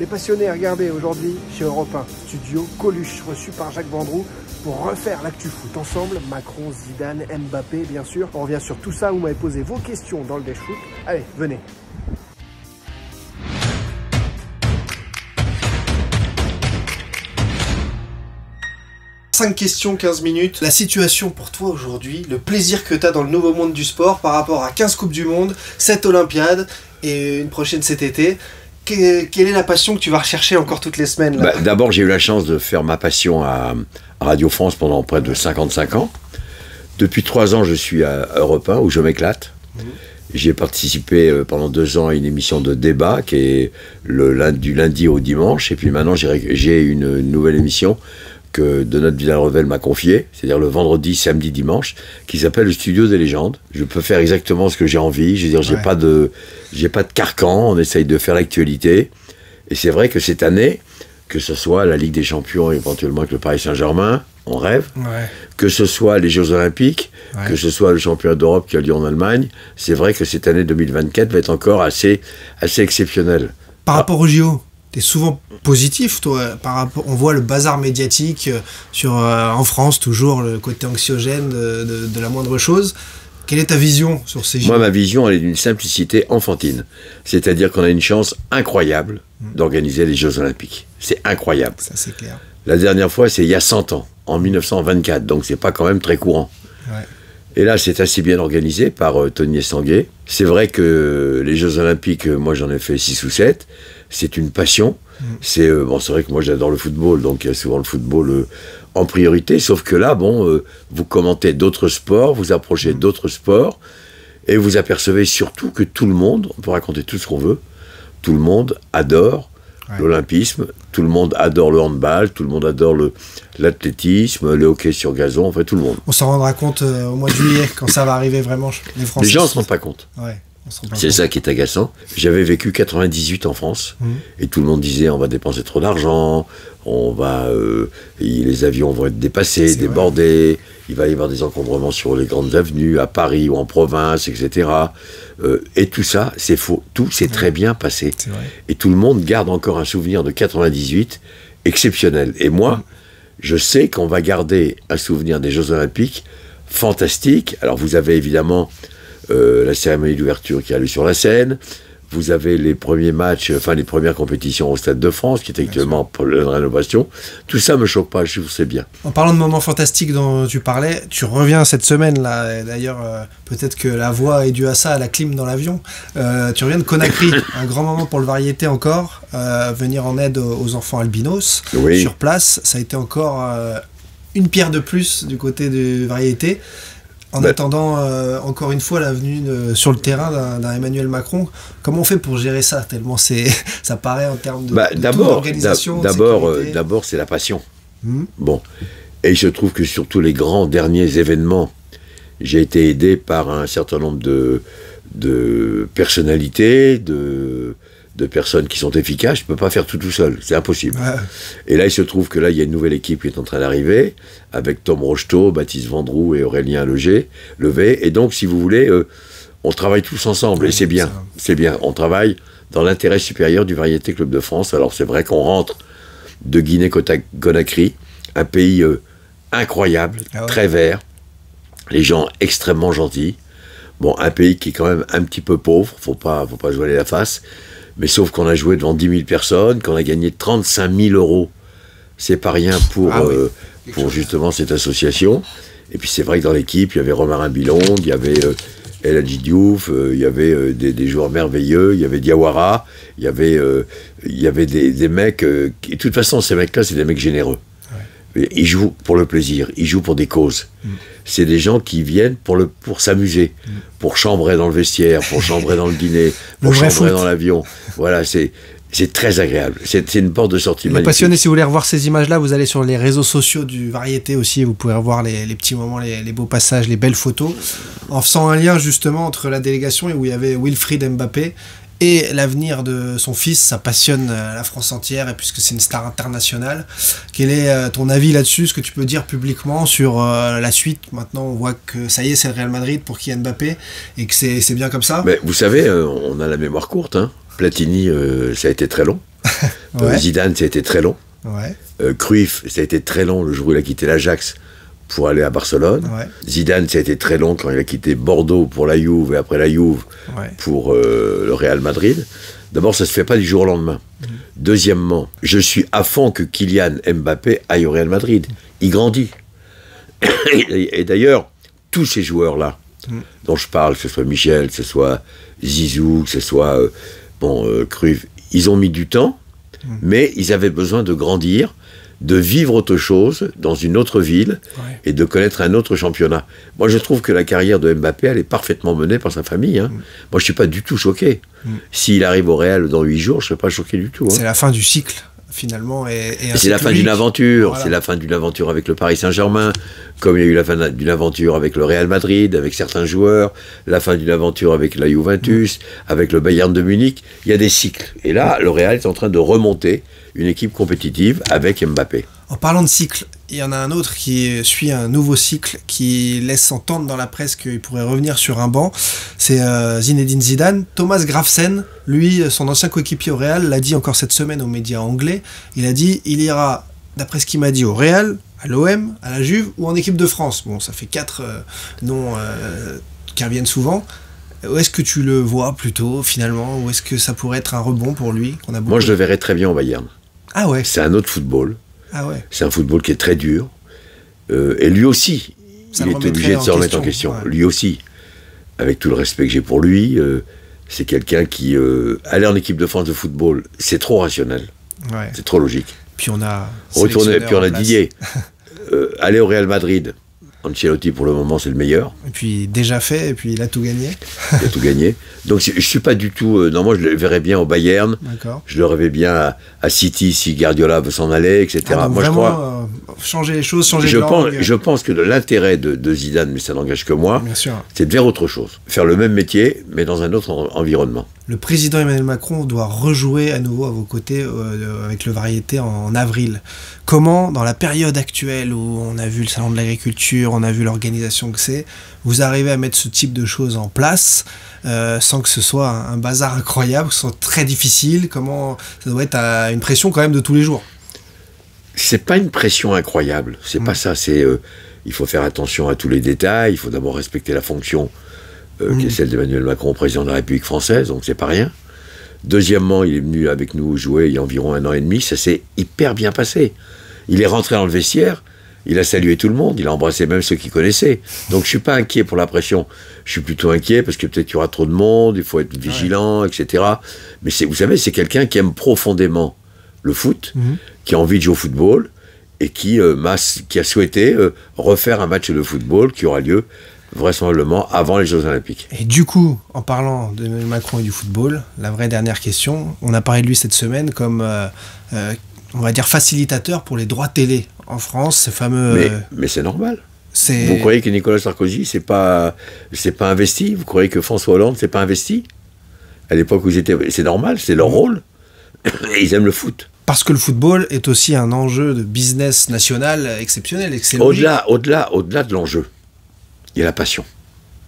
Les passionnés, regardez, aujourd'hui, chez Europe 1, studio Coluche, reçu par Jacques Vendroux, pour refaire l'actu foot ensemble. Macron, Zidane, Mbappé, bien sûr. On revient sur tout ça, vous m'avez posé vos questions dans le Dash Foot. Allez, venez. Cinq questions, 15 minutes. La situation pour toi aujourd'hui, le plaisir que tu as dans le nouveau monde du sport par rapport à 15 Coupes du Monde, 7 Olympiades et une prochaine cet été. Quelle est la passion que tu vas rechercher encore toutes les semaines là? D'abord, j'ai eu la chance de faire ma passion à Radio France pendant près de 55 ans. Depuis 3 ans, je suis à Europe 1 où je m'éclate. J'ai participé pendant 2 ans à une émission de débat qui est du lundi au dimanche. Et puis maintenant, j'ai une nouvelle émission que Donat Villarrevel m'a confiée, c'est-à-dire le vendredi, samedi, dimanche, qui s'appelle le Studio des légendes. Je peux faire exactement ce que j'ai envie. Je veux dire, j'ai pas de carcan. On essaye de faire l'actualité. Et c'est vrai que cette année, que ce soit la Ligue des Champions, éventuellement avec le Paris Saint-Germain, on rêve. Que ce soit les Jeux Olympiques, que ce soit le Championnat d'Europe qui a lieu en Allemagne, c'est vrai que cette année 2024 va être encore assez exceptionnelle. Par rapport aux JO, t'es souvent positif, toi. On voit le bazar médiatique en France, toujours le côté anxiogène de la moindre chose. Quelle est ta vision sur ces JO? Moi, ma vision, elle est d'une simplicité enfantine. C'est-à-dire qu'on a une chance incroyable d'organiser les Jeux Olympiques. C'est incroyable. Ça, c'est clair. La dernière fois, c'est il y a 100 ans, en 1924. Donc, c'est pas quand même très courant. Et là, c'est assez bien organisé par Tony Estanguet. C'est vrai que les Jeux Olympiques, moi, j'en ai fait 6 ou 7. C'est une passion. C'est vrai que moi, j'adore le football. Donc, il y a souvent le football en priorité. Sauf que là, vous commentez d'autres sports, vous approchez d'autres sports. Et vous apercevez surtout que tout le monde, on peut raconter tout ce qu'on veut, tout le monde adore l'olympisme, tout le monde adore le handball, tout le monde adore l'athlétisme, le hockey sur gazon, enfin tout le monde. On s'en rendra compte au mois de juillet, quand ça va arriver vraiment. Les Français, les gens ne se rendent pas compte. C'est ça qui est agaçant. J'avais vécu 98 en France, et tout le monde disait on va dépenser trop d'argent, les avions vont être dépassés, débordés, il va y avoir des encombrements sur les grandes avenues, à Paris ou en province, etc. Et tout ça, c'est faux. Tout s'est très bien passé. Et tout le monde garde encore un souvenir de 98 exceptionnel. Et moi, je sais qu'on va garder un souvenir des Jeux Olympiques fantastique. Alors vous avez évidemment la cérémonie d'ouverture qui a lieu sur la Seine. Vous avez les premiers matchs, les premières compétitions au Stade de France, qui est actuellement en pleine rénovation. Tout ça me choque pas, je trouve c'est bien. En parlant de moments fantastiques dont tu parlais, tu reviens cette semaine, là. D'ailleurs, peut-être que la voix est due à ça, à la clim dans l'avion. Tu reviens de Conakry, un grand moment pour le variété encore. Venir en aide aux enfants albinos sur place, ça a été encore une pierre de plus du côté de variété. En attendant, encore une fois, la venue sur le terrain d'un Emmanuel Macron, comment on fait pour gérer ça? Tellement ça paraît en termes d'organisation. D'abord, c'est la passion. Bon. Et il se trouve que sur tous les grands derniers événements, j'ai été aidé par un certain nombre de personnalités, de personnes qui sont efficaces. Je ne peux pas faire tout seul, c'est impossible. Et là, il se trouve que là, il y a une nouvelle équipe qui est en train d'arriver, avec Tom Rocheteau, Baptiste Vendroux et Aurélien Levé. Et donc, si vous voulez, on travaille tous ensemble, et c'est bien. C'est bien, on travaille dans l'intérêt supérieur du Variété Club de France. Alors, c'est vrai qu'on rentre de Guinée-Conakry, un pays incroyable, très vert, les gens extrêmement gentils. Bon, un pays qui est quand même un petit peu pauvre, faut pas se voiler la face. Mais sauf qu'on a joué devant 10 000 personnes, qu'on a gagné 35 000 €. C'est pas rien pour justement cette association. Et puis c'est vrai que dans l'équipe, il y avait Romarin Bilong, il y avait El Hadji Diouf, il y avait des joueurs merveilleux, il y avait Diawara, il y avait des mecs... de toute façon, ces mecs-là, c'est des mecs généreux. Ils jouent pour le plaisir, ils jouent pour des causes. C'est des gens qui viennent pour s'amuser, pour chambrer dans le vestiaire, pour chambrer dans le dîner, pour chambrer dans l'avion. Voilà, c'est très agréable. C'est une porte de sortie magnifique. Les passionnés, si vous voulez revoir ces images-là, vous allez sur les réseaux sociaux du Variété aussi, vous pouvez revoir les petits moments, les beaux passages, les belles photos, en faisant un lien justement entre la délégation et où il y avait Wilfried Mbappé, et l'avenir de son fils. Ça passionne la France entière, et puisque c'est une star internationale. Quel est ton avis là-dessus, ce que tu peux dire publiquement sur la suite? Maintenant, on voit que ça y est, c'est le Real Madrid pour Kylian Mbappé, et que c'est bien comme ça. Mais vous savez, on a la mémoire courte, hein. Platini, ça a été très long. Ouais. Zidane, ça a été très long. Ouais. Cruyff, ça a été très long le jour où il a quitté l'Ajax pour aller à Barcelone. Ouais. Zidane, ça a été très long quand il a quitté Bordeaux pour la Juve et après la Juve pour le Real Madrid. D'abord, ça ne se fait pas du jour au lendemain. Deuxièmement, je suis à fond que Kylian Mbappé aille au Real Madrid. Il grandit. Et d'ailleurs, tous ces joueurs-là dont je parle, que ce soit Michel, que ce soit Zizou, que ce soit Cruyff, ils ont mis du temps, mais ils avaient besoin de grandir, de vivre autre chose dans une autre ville et de connaître un autre championnat. Moi, je trouve que la carrière de Mbappé, elle est parfaitement menée par sa famille. Moi, je ne suis pas du tout choqué. S'il arrive au Real dans 8 jours, je ne serais pas choqué du tout. C'est la fin du cycle, finalement. Et c'est la fin d'une aventure. Voilà. C'est la fin d'une aventure avec le Paris Saint-Germain, comme il y a eu la fin d'une aventure avec le Real Madrid, avec certains joueurs, la fin d'une aventure avec la Juventus, avec le Bayern de Munich. Il y a des cycles. Et là, le Real est en train de remonter une équipe compétitive avec Mbappé. En parlant de cycle, il y en a un autre qui suit un nouveau cycle, qui laisse entendre dans la presse qu'il pourrait revenir sur un banc. C'est Zinedine Zidane. Thomas Gravesen, lui, son ancien coéquipier au Real, l'a dit encore cette semaine aux médias anglais. Il a dit, il ira, d'après ce qu'il m'a dit, au Real, à l'OM, à la Juve ou en équipe de France. Bon, ça fait 4 noms qui reviennent souvent. Où est-ce que tu le vois plutôt, finalement? Ou est-ce que ça pourrait être un rebond pour lui qu'on a beaucoup... Moi, je le verrais très bien au Bayern. Ah ouais. C'est un autre football. Ah ouais. C'est un football qui est très dur. Et lui aussi, il est obligé de se remettre en question. Ouais. Lui aussi, avec tout le respect que j'ai pour lui, c'est quelqu'un qui... aller en équipe de France de football, c'est trop rationnel. Ouais. C'est trop logique. Puis on a... Retourner, puis on a Didier. Aller au Real Madrid... Ancelotti, pour le moment, c'est le meilleur. Et puis, déjà fait, et puis il a tout gagné. Il a tout gagné. Donc, je ne suis pas du tout... non, moi, je le verrais bien au Bayern. D'accord. Je le verrais bien à City, si Guardiola veut s'en aller, etc. Ah, moi, vraiment, je crois... changer les choses, changer de langue. Je pense que l'intérêt de Zidane, mais ça n'engage que moi, c'est de faire autre chose. Faire le même métier, mais dans un autre environnement. Le président Emmanuel Macron doit rejouer à nouveau à vos côtés avec le Variété en avril. Comment, dans la période actuelle où on a vu le salon de l'agriculture, on a vu l'organisation que c'est, vous arrivez à mettre ce type de choses en place sans que ce soit un bazar incroyable, que ce soit très difficile? Comment ça doit être une pression quand même de tous les jours? C'est pas une pression incroyable, c'est pas ça. C'est il faut faire attention à tous les détails. Il faut d'abord respecter la fonction qui est celle d'Emmanuel Macron, président de la République française, donc c'est pas rien. Deuxièmement, il est venu avec nous jouer il y a environ 1 an et demi, ça s'est hyper bien passé. Il est rentré dans le vestiaire, il a salué tout le monde, il a embrassé même ceux qu'il connaissait. Donc je suis pas inquiet pour la pression. Je suis plutôt inquiet parce que peut-être qu'il y aura trop de monde, il faut être vigilant, etc. Mais vous savez, c'est quelqu'un qui aime profondément le foot, qui a envie de jouer au football et qui a souhaité refaire un match de football qui aura lieu vraisemblablement avant les Jeux Olympiques. Et du coup, en parlant d'Emmanuel Macron et du football, la vraie dernière question, on a parlé de lui cette semaine comme, on va dire, facilitateur pour les droits télé en France, ces fameux... Mais c'est normal. Vous croyez que Nicolas Sarkozy, c'est pas investi? Vous croyez que François Hollande, c'est pas investi? À l'époque où ils étaient... C'est normal, c'est leur rôle. Et ils aiment le foot. Parce que le football est aussi un enjeu de business national exceptionnel. Au-delà de l'enjeu, il y a la passion.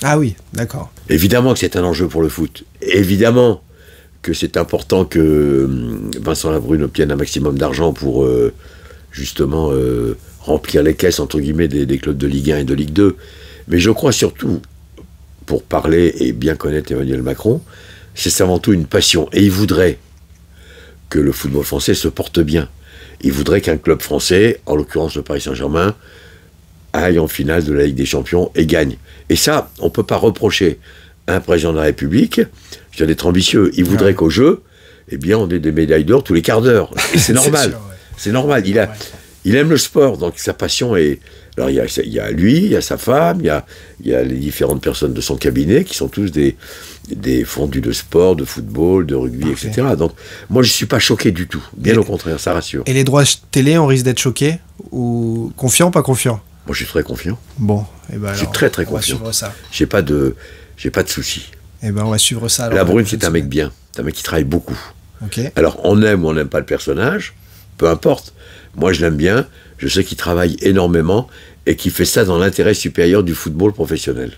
Ah oui, d'accord. Évidemment que c'est un enjeu pour le foot. Évidemment que c'est important que Vincent Labrune obtienne un maximum d'argent pour justement remplir les caisses, entre guillemets, des clubs de Ligue 1 et de Ligue 2. Mais je crois surtout, pour parler et bien connaître Emmanuel Macron, c'est avant tout une passion. Et il voudrait que le football français se porte bien. Il voudrait qu'un club français, en l'occurrence le Paris Saint-Germain, aille en finale de la Ligue des Champions et gagne. Et ça, on ne peut pas reprocher à un président de la République d'être ambitieux. Il voudrait qu'au jeu, eh bien, on ait des médailles d'or tous les quarts d'heure. Et c'est normal. Sûr, ouais. C'est normal. Il aime le sport, donc sa passion est... Alors, il y a lui, il y a sa femme, il y a les différentes personnes de son cabinet qui sont tous des fondus de sport, de football, de rugby, etc. Donc, moi, je ne suis pas choqué du tout. Bien au contraire, ça rassure. Et les droits télé, on risque d'être choqué? Ou confiant, pas confiant? Moi, je suis très confiant. Bon, et ben alors, je suis très, très confiant. On va suivre ça. J'ai pas de soucis. Et ben, on va suivre ça. Alors, Labrune, c'est un mec bien. C'est un mec qui travaille beaucoup. Okay. Alors, on aime ou on n'aime pas le personnage, peu importe. Moi, je l'aime bien. Je sais qu'il travaille énormément et qu'il fait ça dans l'intérêt supérieur du football professionnel.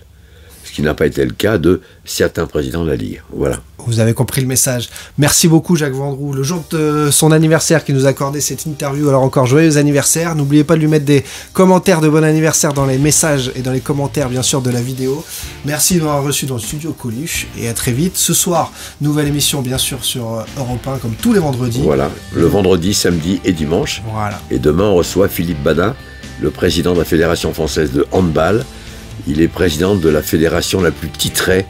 Ce qui n'a pas été le cas de certains présidents de la Ligue. Voilà. Vous avez compris le message. Merci beaucoup Jacques Vendroux. Le jour de son anniversaire qui nous a accordé cette interview, alors encore joyeux anniversaire. N'oubliez pas de lui mettre des commentaires de bon anniversaire dans les messages et dans les commentaires bien sûr de la vidéo. Merci de nous avoir reçus dans le studio Coluche et à très vite. Ce soir, nouvelle émission bien sûr sur Europe 1 comme tous les vendredis. Voilà, le vendredi, samedi et dimanche. Voilà. Et demain on reçoit Philippe Badin, le président de la Fédération française de handball. Il est président de la fédération la plus titrée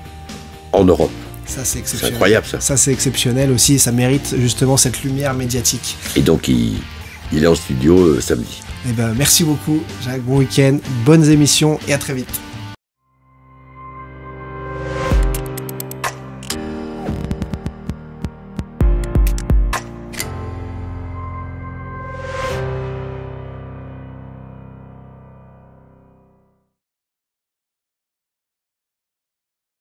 en Europe. Ça, c'est exceptionnel. C'est incroyable, ça. Ça, c'est exceptionnel aussi. Ça mérite justement cette lumière médiatique. Et donc, il est en studio samedi. Eh ben, merci beaucoup, Jacques. Bon week-end, bonnes émissions et à très vite.